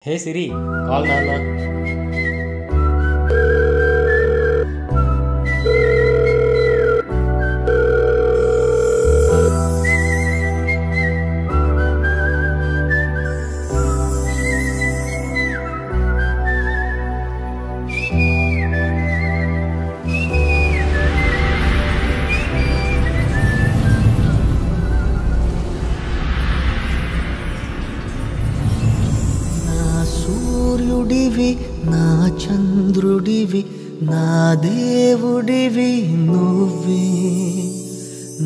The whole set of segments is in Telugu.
హే సిరి, కాల్ నాన్న. సూర్యుడివి నా చంద్రుడివి నా దేవుడివి నువ్వే,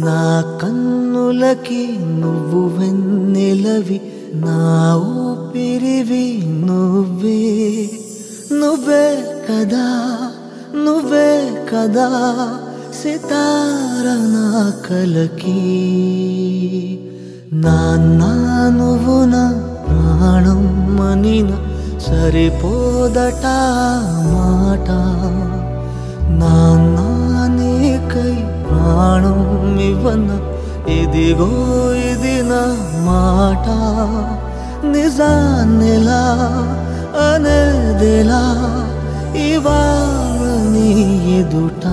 నా కన్నులకి నువ్వు వెన్నెలవి, నా ఊపిరివి నువ్వే. నువ్వే కదా, నువ్వే కదా సితార నా కలకి. నాన్న నువ్వు నా ప్రాణం మనిన సరిపోదట మాట. నాన్న నీకై ప్రాణం ఇవ్వన ఇదిగో ఇది నా మాట. నిజాన్నెలా అనేదెలా ఇవాళ నీ ఎదుట.